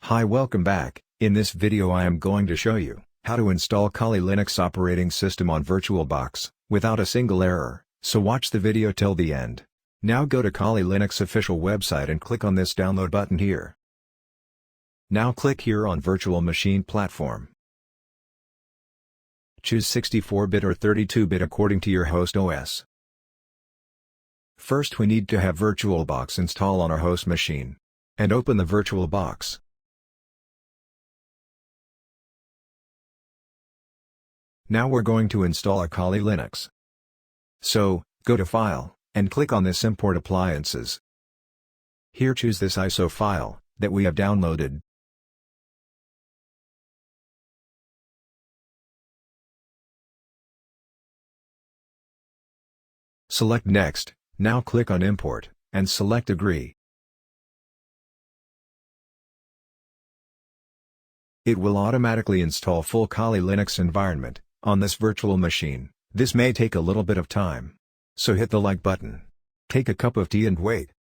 Hi, welcome back. In this video I am going to show you how to install Kali Linux operating system on VirtualBox without a single error, so watch the video till the end. Now go to Kali Linux official website and click on this download button here. Now click here on virtual machine platform. Choose 64-bit or 32-bit according to your host OS. First we need to have VirtualBox install on our host machine. And open the VirtualBox. Now we're going to install a Kali Linux. So, go to File, and click on this Import Appliances. Here choose this ISO file that we have downloaded. Select Next, now click on Import, and select Agree. It will automatically install full Kali Linux environment on this virtual machine. This may take a little bit of time. So hit the like button. Take a cup of tea and wait.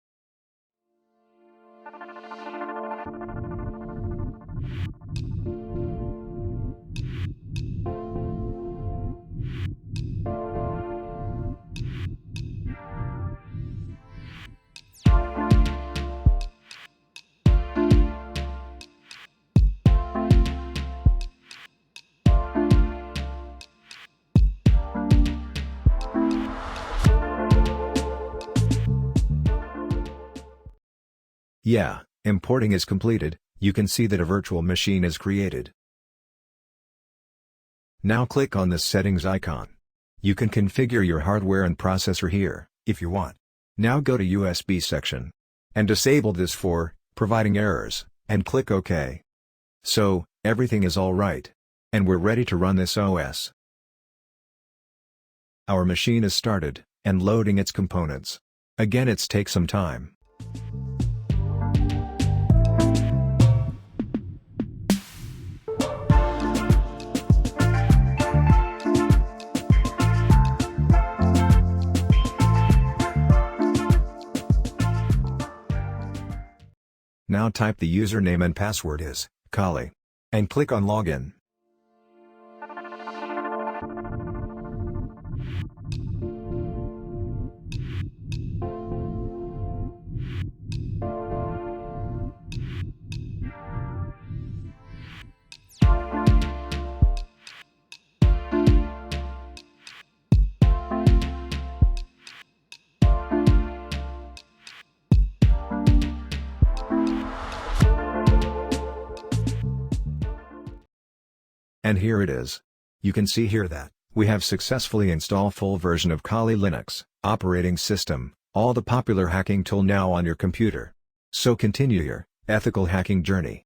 Yeah, importing is completed. You can see that a virtual machine is created. Now click on this settings icon. You can configure your hardware and processor here, if you want. Now go to USB section. And disable this for providing errors, and click OK. So, everything is alright. And we're ready to run this OS. Our machine is started, and loading its components. Again, it takes some time. Now type the username and password is Kali, and click on Login. And here it is. You can see here that we have successfully installed full version of Kali Linux operating system, all the popular hacking tool now on your computer. So continue your ethical hacking journey.